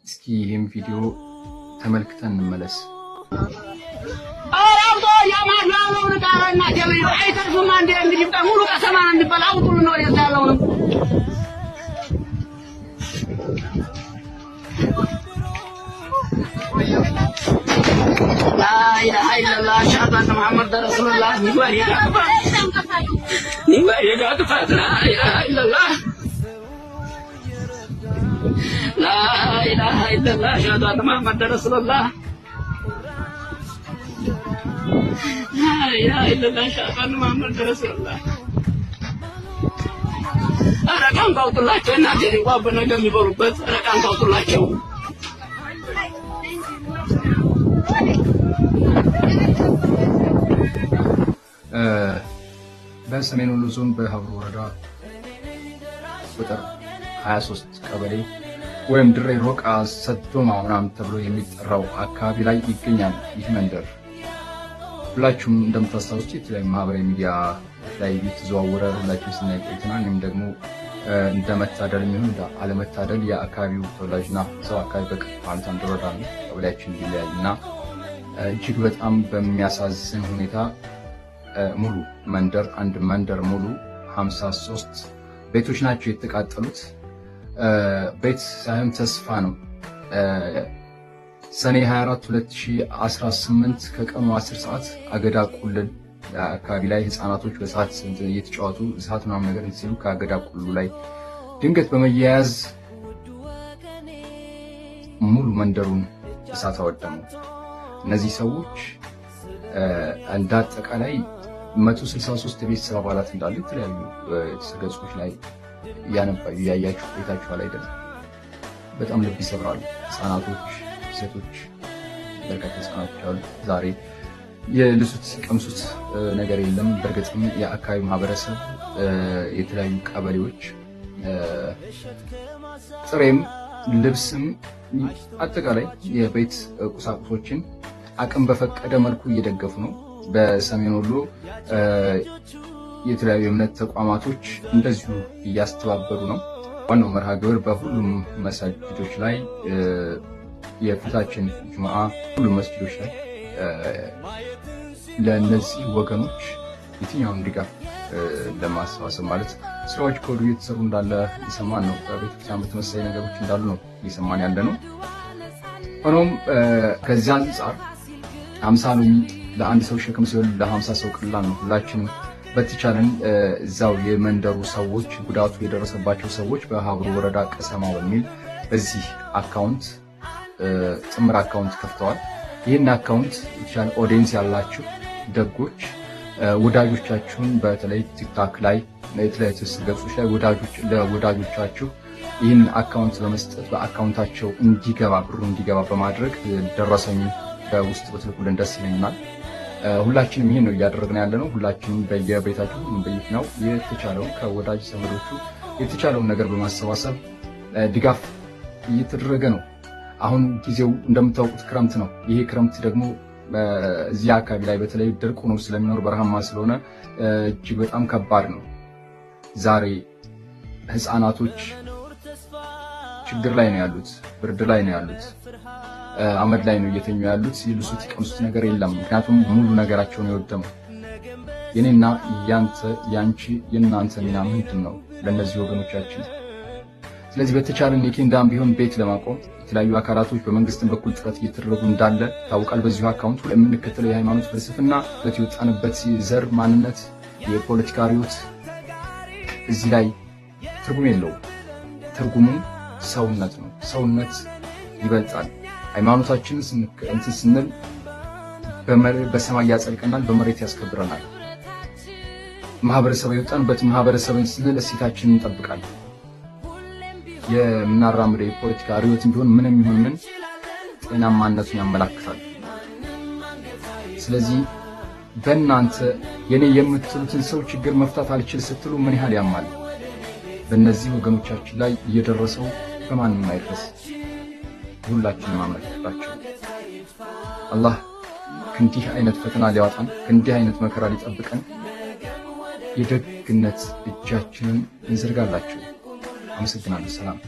እስኪ ይህም ቪዲዮ ተመልክተን እንመለስ። لا إله إلا الله أشهد أن محمد رسول الله لا إله إلا الله لا إله إلا الله أشهد أن محمد رسول الله لا إله إلا الله أشهد أن محمد رسول الله أنا كان قلت الله كنا جري وابنا جمي بربط أنا كان قلت الله كيو በሰሜን ወሎ ዞን በሀብሩ ወረዳ ቁጥር 23 ቀበሌ ወይም ድሬ ሮቃ ሰዶማ ምናምን ተብሎ የሚጠራው አካባቢ ላይ ይገኛል። ይህ መንደር ሁላችሁም እንደምታስታውሱት የተለያዩ ማህበራዊ ሚዲያ ላይ የተዘዋወረ ሁላችሁም ስናይ ቆይተናል። እኔም ደግሞ እንደመታደል የሚሆን እንደ አለመታደል የአካባቢው ተወላጅና ሰው አካባቢ በቅርብ አንተ እንደወረዳ ነው ቀበሌያችን ቢለያይና እጅግ በጣም በሚያሳዝን ሁኔታ ሙሉ መንደር አንድ መንደር ሙሉ 53 ቤቶች ናቸው የተቃጠሉት። ቤት ሳይሆን ተስፋ ነው። ሰኔ 24 2018 ከቀኑ 10 ሰዓት አገዳ ቁልል አካባቢ ላይ ህፃናቶች በሰዓት እየተጫወቱ እሳት ምናምን ነገር ሲሉ ከአገዳ ቁልሉ ላይ ድንገት በመያያዝ ሙሉ መንደሩን እሳት አወደሙ። እነዚህ ሰዎች እንደ አጠቃላይ 163 የቤተሰብ አባላት እንዳሉ የተለያዩ ገጾች ላይ ያያችሁ ቆይታችኋል አይደል? በጣም ልብ ይሰብራሉ። ህፃናቶች፣ ሴቶች፣ በርካታ ህፃናቶች አሉ። ዛሬ የልሱት ቀምሱት ነገር የለም። በእርግጥም የአካባቢ ማህበረሰብ የተለያዩ ቀበሌዎች ጥሬም ልብስም አጠቃላይ የቤት ቁሳቁሶችን አቅም በፈቀደ መልኩ እየደገፉ ነው። በሰሜን ወሎ የተለያዩ የእምነት ተቋማቶች እንደዚሁ እያስተባበሩ ነው። ዋናው መርሃ ግብር በሁሉም መስጊዶች ላይ የፊታችን ጁምዓ ሁሉም መስጊዶች ላይ ለእነዚህ ወገኖች የትኛውን ድጋፍ ለማሰባሰብ ማለት ስራዎች ከወዲሁ እየተሰሩ እንዳለ እየሰማን ነው። በቤተክርስቲያን በተመሳሳይ ነገሮች እንዳሉ ነው እየሰማን ያለ ነው። ሆኖም ከዚያ አንጻር 50 ሎሚ ለአንድ ሰው ሸክም ሲሆን ለ50 ሰው ቀላል ነው። ሁላችንም በተቻለን እዛው የመንደሩ ሰዎች ጉዳቱ የደረሰባቸው ሰዎች በሀብሩ ወረዳ ቀሰማ በሚል በዚህ አካውንት ጥምር አካውንት ከፍተዋል። ይህን አካውንት የተሻለ ኦዲየንስ ያላችሁ ደጎች ወዳጆቻችሁን በተለይ ቲክታክ ላይ የተለያዩ ገጾች ላይ ለወዳጆቻችሁ ይህን አካውንት በመስጠት በአካውንታቸው እንዲገባ ብሩ እንዲገባ በማድረግ ደረሰኝ በውስጥ በትልቁልን ደስ ይለኛል። ሁላችንም ይሄን ነው እያደረግን ያለ ነው። ሁላችንም በየቤታችሁ በየፊናው የተቻለውን ከወዳጅ ዘመዶቹ የተቻለውን ነገር በማሰባሰብ ድጋፍ እየተደረገ ነው። አሁን ጊዜው እንደምታውቁት ክረምት ነው። ይሄ ክረምት ደግሞ እዚህ አካባቢ ላይ በተለይ ድርቅ ሆኖ ስለሚኖር በረሃማ ስለሆነ እጅግ በጣም ከባድ ነው። ዛሬ ህፃናቶች ችግር ላይ ነው ያሉት፣ ብርድ ላይ ነው ያሉት፣ አመድ ላይ ነው እየተኙ ያሉት። ይልሱት ይቀምሱት ነገር የለም። ምክንያቱም ሙሉ ነገራቸውን የወደመው። የኔና ያንተ ያንቺ የናንተ ሚና ምንድን ነው ለነዚህ ወገኖቻችን? ስለዚህ በተቻለን የኬንዳም ቢሆን ቤት ለማቆም የተለያዩ አካላቶች በመንግስትም በኩል ጥረት እየተደረጉ እንዳለ ታውቃል። በዚሁ አካውንት የምንከተለው የሃይማኖት ፍልስፍና የወጣንበት ዘር፣ ማንነት፣ የፖለቲካ ርዕዮት እዚህ ላይ ትርጉም የለውም። ትርጉሙ ሰውነት ነው። ሰውነት ይበልጣል። ሃይማኖታችንን ስንል በሰማይ ያጸድቀናል፣ በመሬት ያስከብረናል። ማህበረሰብ የወጣንበት ማህበረሰብን ስንል እሴታችንን እንጠብቃለን። የምናራምደው የፖለቲካ ርዕዮትም ቢሆን ምንም ይሁን ምን ጤናማነቱን ያመላክታል። ስለዚህ በእናንተ የኔ የምትሉትን ሰው ችግር መፍታት አልችል ስትሉ ምን ያህል ያማል። በእነዚህ ወገኖቻችን ላይ እየደረሰው በማንም አይድረስ። ሁላችንም አመለክታችሁ አላህ ከእንዲህ አይነት ፈተና ሊያወጣን ከእንዲህ አይነት መከራ ሊጠብቀን የደግነት እጃችንን እንዘርጋላችሁ። አመሰግናለሁ። ሰላም